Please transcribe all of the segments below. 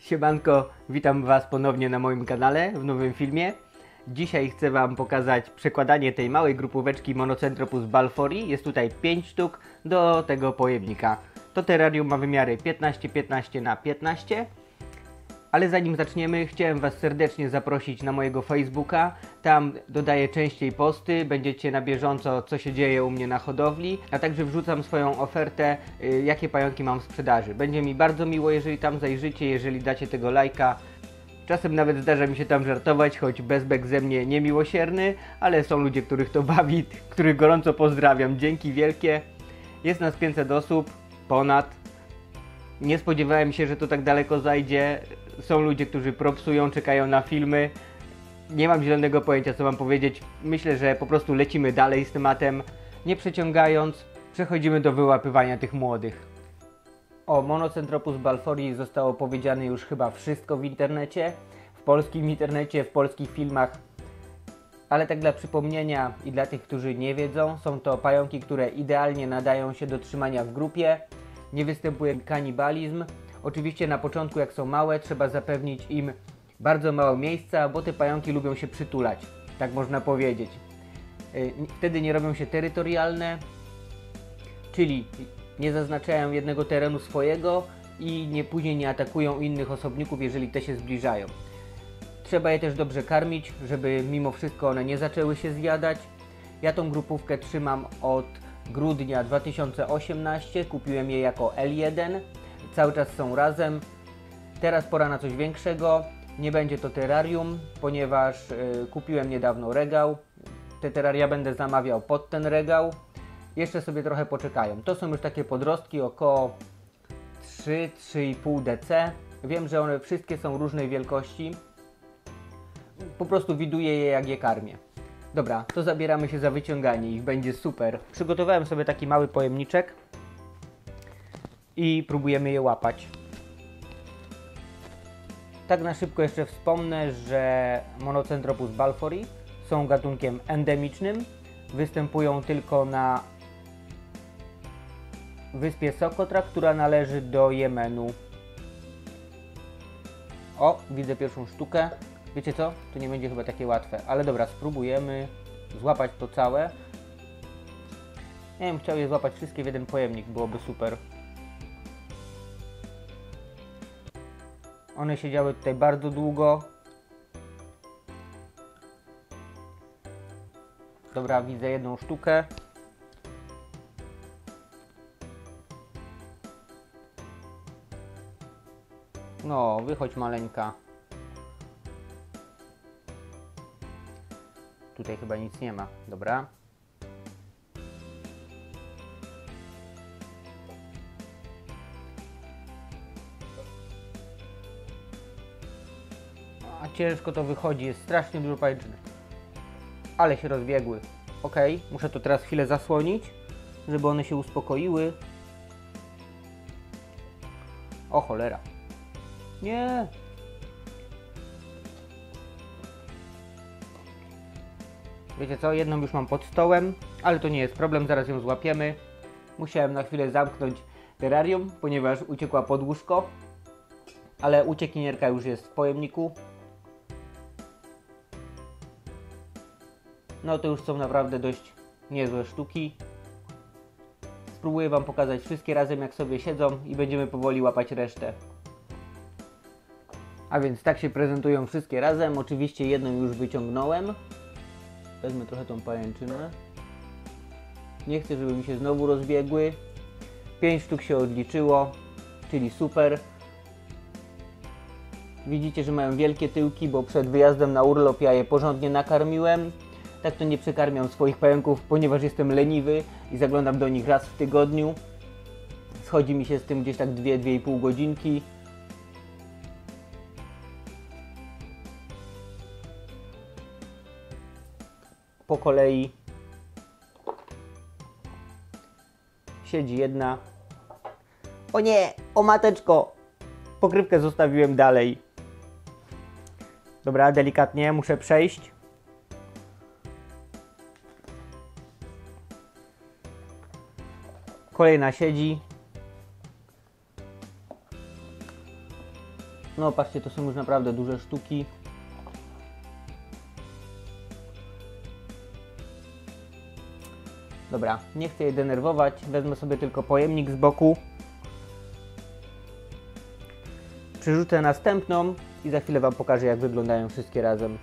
Siemanko, witam Was ponownie na moim kanale w nowym filmie. Dzisiaj chcę Wam pokazać przekładanie tej małej grupóweczki Monocentropus balfouri. Jest tutaj 5 sztuk do tego pojemnika. To terrarium ma wymiary 15-15 na 15. Ale zanim zaczniemy, chciałem Was serdecznie zaprosić na mojego Facebooka. Tam dodaję częściej posty, będziecie na bieżąco, co się dzieje u mnie na hodowli, a także wrzucam swoją ofertę, jakie pająki mam w sprzedaży. Będzie mi bardzo miło, jeżeli tam zajrzycie, jeżeli dacie tego lajka. Czasem nawet zdarza mi się tam żartować, choć bezbek ze mnie niemiłosierny, ale są ludzie, których to bawi, których gorąco pozdrawiam. Dzięki wielkie. Jest nas 500 osób, ponad. Nie spodziewałem się, że to tak daleko zajdzie. Są ludzie, którzy propsują, czekają na filmy. Nie mam zielonego pojęcia, co mam powiedzieć. Myślę, że po prostu lecimy dalej z tematem. Nie przeciągając, przechodzimy do wyłapywania tych młodych. O Monocentropus balfouri zostało powiedziane już chyba wszystko w internecie. W polskim internecie, w polskich filmach. Ale tak dla przypomnienia i dla tych, którzy nie wiedzą, są to pająki, które idealnie nadają się do trzymania w grupie. Nie występuje kanibalizm. Oczywiście na początku, jak są małe, trzeba zapewnić im bardzo mało miejsca, bo te pająki lubią się przytulać, tak można powiedzieć. Wtedy nie robią się terytorialne, czyli nie zaznaczają jednego terenu swojego i później nie atakują innych osobników, jeżeli te się zbliżają. Trzeba je też dobrze karmić, żeby mimo wszystko one nie zaczęły się zjadać. Ja tą grupówkę trzymam od grudnia 2018, kupiłem je jako L1, cały czas są razem. Teraz pora na coś większego, nie będzie to terrarium, ponieważ kupiłem niedawno regał. Te terraria będę zamawiał pod ten regał. Jeszcze sobie trochę poczekają. To są już takie podrostki około 3-3,5 dc. Wiem, że one wszystkie są różnej wielkości. Po prostu widuję je, jak je karmię. Dobra, to zabieramy się za wyciąganie ich, będzie super. Przygotowałem sobie taki mały pojemniczek i próbujemy je łapać. Tak na szybko jeszcze wspomnę, że Monocentropus balfouri są gatunkiem endemicznym. Występują tylko na wyspie Sokotra, która należy do Jemenu. O, widzę pierwszą sztukę. Wiecie co? To nie będzie chyba takie łatwe, ale dobra, spróbujemy złapać to całe. Ja bym chciał je złapać wszystkie w jeden pojemnik, byłoby super. One siedziały tutaj bardzo długo. Dobra, widzę jedną sztukę. No, wychodź maleńka. Tutaj chyba nic nie ma. Dobra. A ciężko to wychodzi, jest strasznie dużo pajęczyny. Ale się rozbiegły. Ok, muszę to teraz chwilę zasłonić, żeby one się uspokoiły. O cholera. Nie! Wiecie co, jedną już mam pod stołem, ale to nie jest problem, zaraz ją złapiemy. Musiałem na chwilę zamknąć terrarium, ponieważ uciekła pod łóżko. Ale uciekinierka już jest w pojemniku. No to już są naprawdę dość niezłe sztuki. Spróbuję Wam pokazać wszystkie razem, jak sobie siedzą i będziemy powoli łapać resztę. A więc tak się prezentują wszystkie razem. Oczywiście jedną już wyciągnąłem. Wezmę trochę tą pajęczynę. Nie chcę, żeby mi się znowu rozbiegły. 5 sztuk się odliczyło, czyli super. Widzicie, że mają wielkie tyłki, bo przed wyjazdem na urlop ja je porządnie nakarmiłem. Tak to nie przekarmiam swoich pająków, ponieważ jestem leniwy i zaglądam do nich raz w tygodniu. Schodzi mi się z tym gdzieś tak 2-2,5 godzinki. Po kolei siedzi jedna. O nie! O mateczko! Pokrywkę zostawiłem dalej. Dobra, delikatnie muszę przejść. Kolejna siedzi. No patrzcie, to są już naprawdę duże sztuki. Dobra, nie chcę je denerwować, wezmę sobie tylko pojemnik z boku. Przerzucę następną i za chwilę Wam pokażę, jak wyglądają wszystkie razem.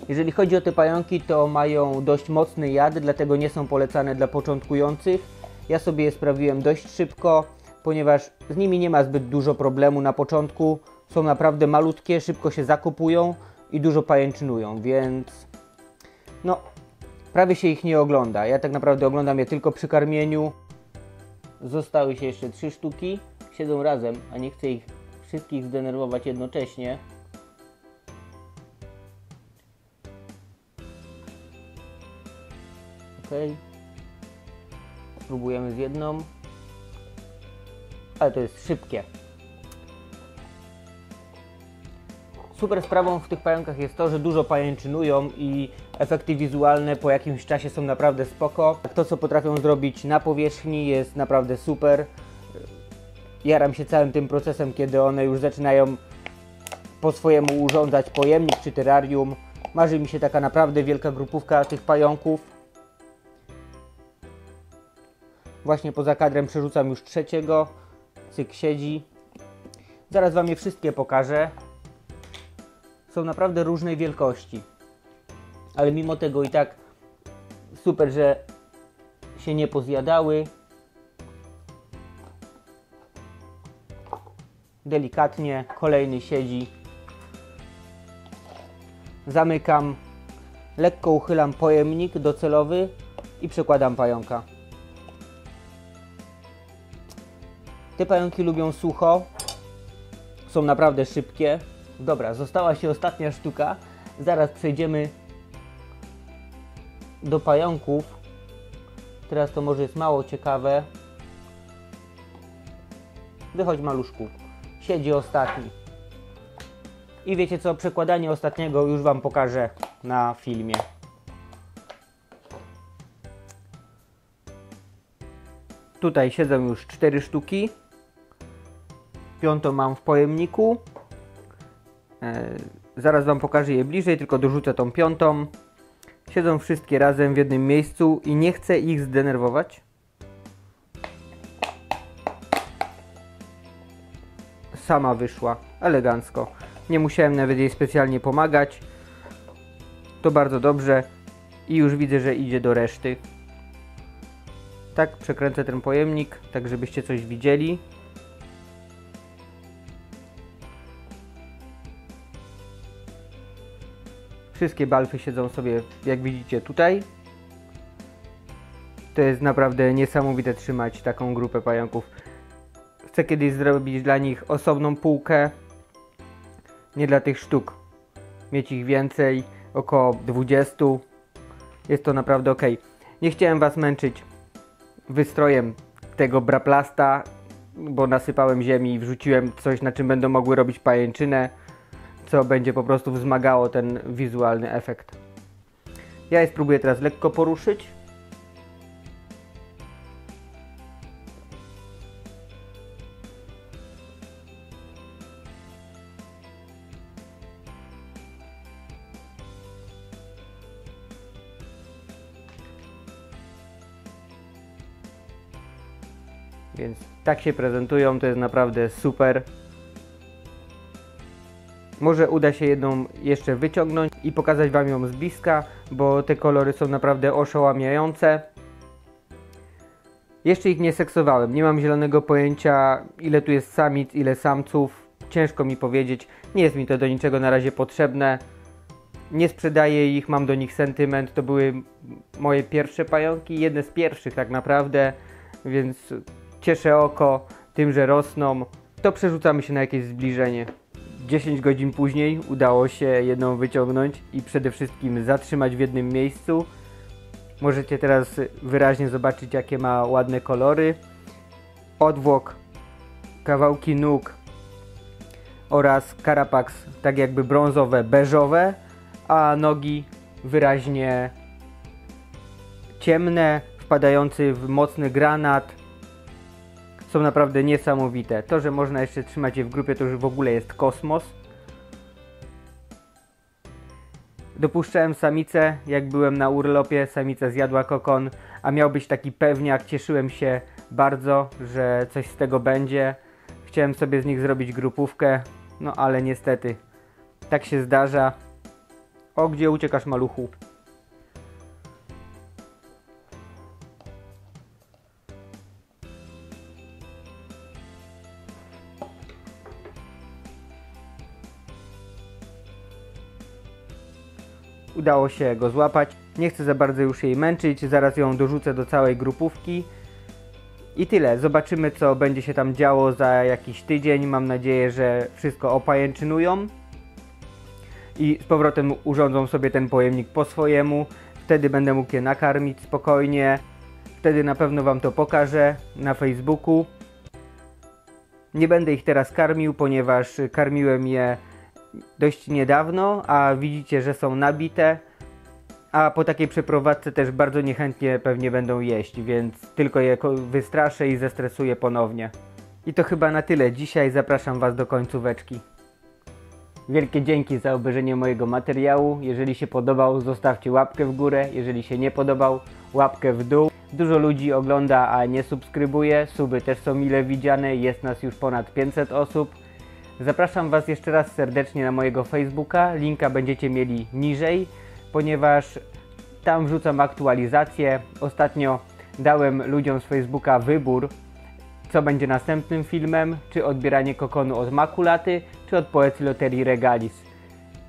Jeżeli chodzi o te pająki, to mają dość mocny jad, dlatego nie są polecane dla początkujących. Ja sobie je sprawiłem dość szybko, ponieważ z nimi nie ma zbyt dużo problemu na początku. Są naprawdę malutkie, szybko się zakopują i dużo pajęczynują, więc no, prawie się ich nie ogląda. Ja tak naprawdę oglądam je tylko przy karmieniu. Zostały się jeszcze 3 sztuki. Siedzą razem, a nie chcę ich wszystkich zdenerwować jednocześnie. Ok. Spróbujemy z jedną. Ale to jest szybkie. Super sprawą w tych pająkach jest to, że dużo pajęczynują i efekty wizualne po jakimś czasie są naprawdę spoko. To, co potrafią zrobić na powierzchni, jest naprawdę super. Jaram się całym tym procesem, kiedy one już zaczynają po swojemu urządzać pojemnik czy terrarium. Marzy mi się taka naprawdę wielka grupówka tych pająków. Właśnie poza kadrem przerzucam już trzeciego. Cyk siedzi. Zaraz Wam je wszystkie pokażę. Są naprawdę różnej wielkości. Ale mimo tego i tak super, że się nie pozjadały. Delikatnie kolejny siedzi. Zamykam. Lekko uchylam pojemnik docelowy i przekładam pająka. Te pająki lubią sucho. Są naprawdę szybkie. Dobra, została się ostatnia sztuka. Zaraz przejdziemy do pająków. Teraz to może jest mało ciekawe. Wychodź, maluszku. Siedzi ostatni. I wiecie co? Przekładanie ostatniego już Wam pokażę na filmie. Tutaj siedzą już 4 sztuki. 5 mam w pojemniku. Zaraz Wam pokażę je bliżej, tylko dorzucę tą 5. Siedzą wszystkie razem w jednym miejscu i nie chcę ich zdenerwować. Sama wyszła, elegancko. Nie musiałem nawet jej specjalnie pomagać. To bardzo dobrze. I już widzę, że idzie do reszty. Tak, przekręcę ten pojemnik, tak żebyście coś widzieli. Wszystkie balfy siedzą sobie, jak widzicie, tutaj. To jest naprawdę niesamowite trzymać taką grupę pająków. Chcę kiedyś zrobić dla nich osobną półkę. Nie dla tych sztuk. Mieć ich więcej, około 20. Jest to naprawdę ok. Nie chciałem Was męczyć wystrojem tego braplasta, bo nasypałem ziemi i wrzuciłem coś, na czym będą mogły robić pajęczynę, co będzie po prostu wzmagało ten wizualny efekt. Ja je spróbuję teraz lekko poruszyć. Więc tak się prezentują, to jest naprawdę super. Może uda się jedną jeszcze wyciągnąć i pokazać Wam ją z bliska, bo te kolory są naprawdę oszałamiające. Jeszcze ich nie seksowałem, nie mam zielonego pojęcia, ile tu jest samic, ile samców. Ciężko mi powiedzieć, nie jest mi to do niczego na razie potrzebne. Nie sprzedaję ich, mam do nich sentyment, to były moje pierwsze pająki, jedne z pierwszych tak naprawdę, więc cieszę oko tym, że rosną. To przerzucamy się na jakieś zbliżenie. 10 godzin później udało się jedną wyciągnąć i przede wszystkim zatrzymać w jednym miejscu. Możecie teraz wyraźnie zobaczyć, jakie ma ładne kolory. Odwłok, kawałki nóg oraz karapaks tak jakby brązowe, beżowe, a nogi wyraźnie ciemne, wpadający w mocny granat. są naprawdę niesamowite. To, że można jeszcze trzymać je w grupie, to już w ogóle jest kosmos. Dopuszczałem samicę, jak byłem na urlopie, samica zjadła kokon, a miał być taki pewniak. Cieszyłem się bardzo, że coś z tego będzie. Chciałem sobie z nich zrobić grupówkę, no ale niestety tak się zdarza. O, gdzie uciekasz, maluchu? Udało się go złapać. Nie chcę za bardzo już jej męczyć, zaraz ją dorzucę do całej grupówki. I tyle. Zobaczymy, co będzie się tam działo za jakiś tydzień. Mam nadzieję, że wszystko opajęczynują i z powrotem urządzą sobie ten pojemnik po swojemu. Wtedy będę mógł je nakarmić spokojnie. Wtedy na pewno Wam to pokażę na Facebooku. Nie będę ich teraz karmił, ponieważ karmiłem je dość niedawno, a widzicie, że są nabite. A po takiej przeprowadzce też bardzo niechętnie pewnie będą jeść, więc tylko je wystraszę i zestresuję ponownie. I to chyba na tyle. Dzisiaj zapraszam Was do końcóweczki. Wielkie dzięki za obejrzenie mojego materiału. Jeżeli się podobał, zostawcie łapkę w górę. Jeżeli się nie podobał, łapkę w dół. Dużo ludzi ogląda, a nie subskrybuje. Suby też są mile widziane. Jest nas już ponad 500 osób. Zapraszam Was jeszcze raz serdecznie na mojego Facebooka. Linka będziecie mieli niżej, ponieważ tam wrzucam aktualizacje. Ostatnio dałem ludziom z Facebooka wybór, co będzie następnym filmem, czy odbieranie kokonu od makulaty, czy od poezji Loterii Regalis.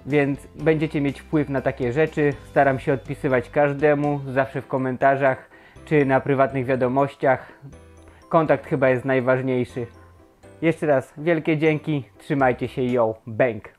Więc będziecie mieć wpływ na takie rzeczy. Staram się odpisywać każdemu, zawsze w komentarzach, czy na prywatnych wiadomościach. Kontakt chyba jest najważniejszy. Jeszcze raz wielkie dzięki, trzymajcie się, yo, bang!